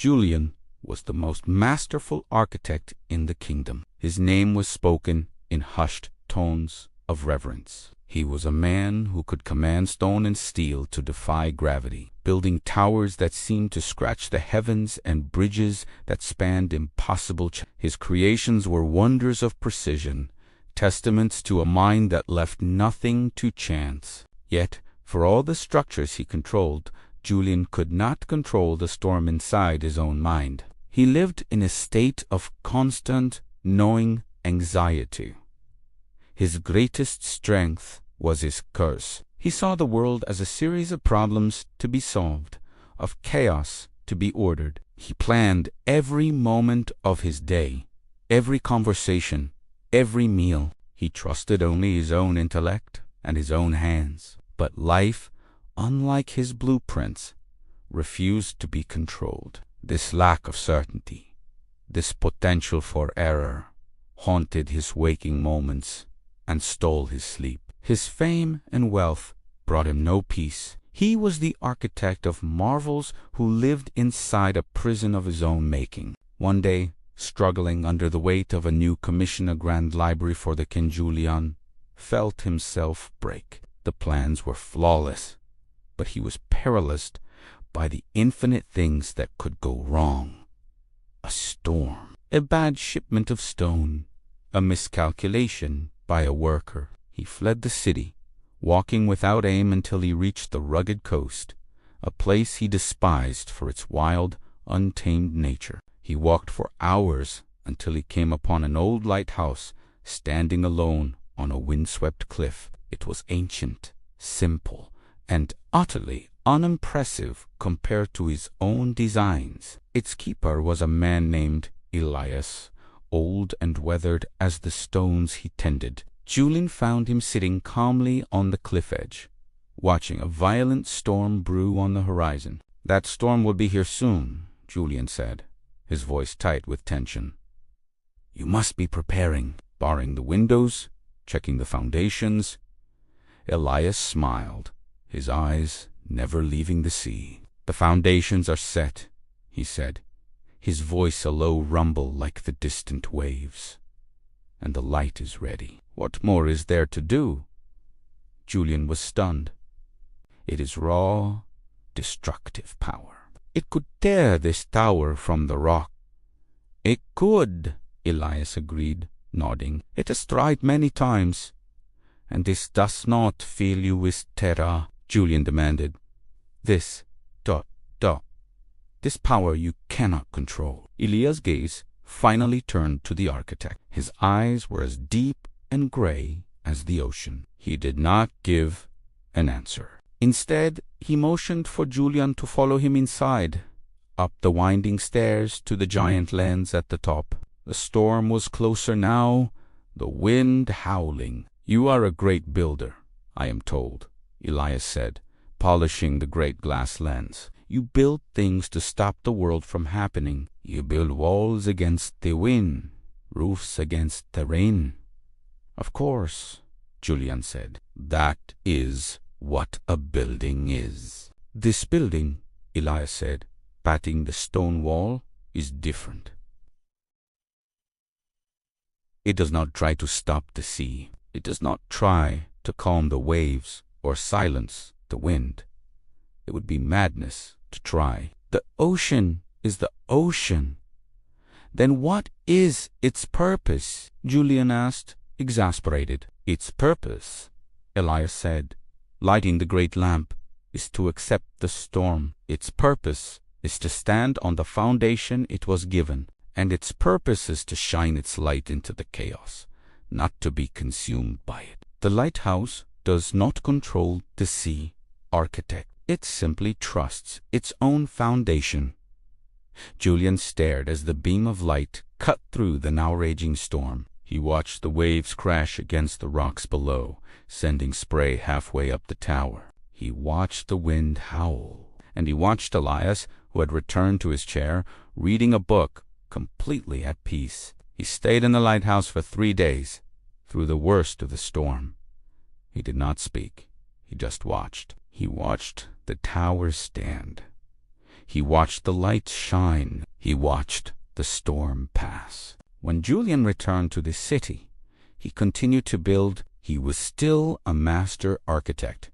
Julian was the most masterful architect in the kingdom. His name was spoken in hushed tones of reverence. He was a man who could command stone and steel to defy gravity, building towers that seemed to scratch the heavens and bridges that spanned impossible His creations were wonders of precision, testaments to a mind that left nothing to chance. Yet, for all the structures he controlled, Julian could not control the storm inside his own mind. He lived in a state of constant, knowing anxiety. His greatest strength was his curse. He saw the world as a series of problems to be solved, of chaos to be ordered. He planned every moment of his day, every conversation, every meal. He trusted only his own intellect and his own hands. But life, unlike his blueprints, refused to be controlled. This lack of certainty, this potential for error, haunted his waking moments and stole his sleep. His fame and wealth brought him no peace. He was the architect of marvels who lived inside a prison of his own making. One day, struggling under the weight of a new commission, a grand library for the king, Julian felt himself break. The plans were flawless, but he was paralyzed by the infinite things that could go wrong. A storm, a bad shipment of stone, a miscalculation by a worker. He fled the city, walking without aim until he reached the rugged coast, a place he despised for its wild, untamed nature. He walked for hours until he came upon an old lighthouse standing alone on a windswept cliff. It was ancient, simple, and utterly unimpressive compared to his own designs. Its keeper was a man named Elias, old and weathered as the stones he tended. Julian found him sitting calmly on the cliff edge, watching a violent storm brew on the horizon. "That storm will be here soon," Julian said, his voice tight with tension. "You must be preparing, barring the windows, checking the foundations." Elias smiled, his eyes never leaving the sea. "The foundations are set," he said, his voice a low rumble like the distant waves. "And the light is ready. What more is there to do?" Julian was stunned. "It is raw, destructive power. It could tear this tower from the rock." "It could," Elias agreed, nodding. "It has tried many times." "And this does not fill you with terror?" Julian demanded. This power you cannot control." Elias' gaze finally turned to the architect. His eyes were as deep and gray as the ocean. He did not give an answer. Instead, he motioned for Julian to follow him inside, up the winding stairs to the giant lens at the top. The storm was closer now, the wind howling. "You are a great builder, I am told," Elias said, polishing the great glass lens. "You build things to stop the world from happening. You build walls against the wind, roofs against the rain." "Of course," Julian said. "That is what a building is." "This building," Elias said, patting the stone wall, "is different. It does not try to stop the sea. It does not try to calm the waves or silence the wind. It would be madness to try. The ocean is the ocean." "Then what is its purpose?" Julian asked, exasperated. "Its purpose," Elias said, lighting the great lamp, "is to accept the storm. Its purpose is to stand on the foundation it was given, and its purpose is to shine its light into the chaos, not to be consumed by it. The lighthouse does not control the sea, architect. It simply trusts its own foundation." Julian stared as the beam of light cut through the now raging storm. He watched the waves crash against the rocks below, sending spray halfway up the tower. He watched the wind howl, and he watched Elias, who had returned to his chair, reading a book, completely at peace. He stayed in the lighthouse for 3 days, through the worst of the storm. He did not speak. He just watched. He watched the tower stand. He watched the light shine. He watched the storm pass. When Julian returned to the city, he continued to build. He was still a master architect,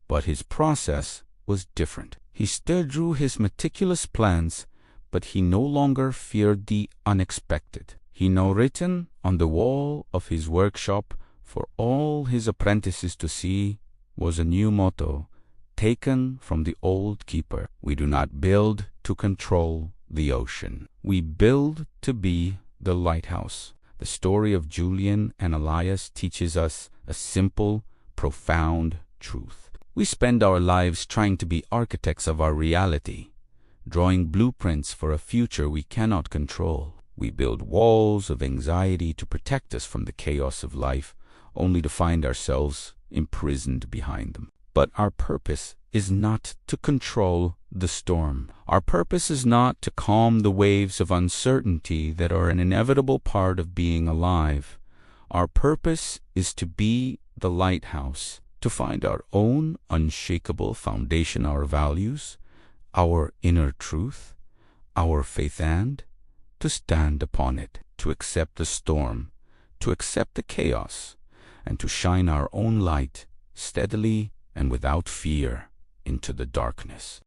but his process was different. He still drew his meticulous plans, but he no longer feared the unexpected. He now written on the wall of his workshop for all his apprentices to see was a new motto taken from the old keeper. We do not build to control the ocean. We build to be the lighthouse. The story of Julian and Elias teaches us a simple, profound truth. We spend our lives trying to be architects of our reality, drawing blueprints for a future we cannot control. We build walls of anxiety to protect us from the chaos of life, only to find ourselves imprisoned behind them. But our purpose is not to control the storm. Our purpose is not to calm the waves of uncertainty that are an inevitable part of being alive. Our purpose is to be the lighthouse, to find our own unshakable foundation, our values, our inner truth, our faith, and to stand upon it, to accept the storm, to accept the chaos, and to shine our own light steadily and without fear into the darkness.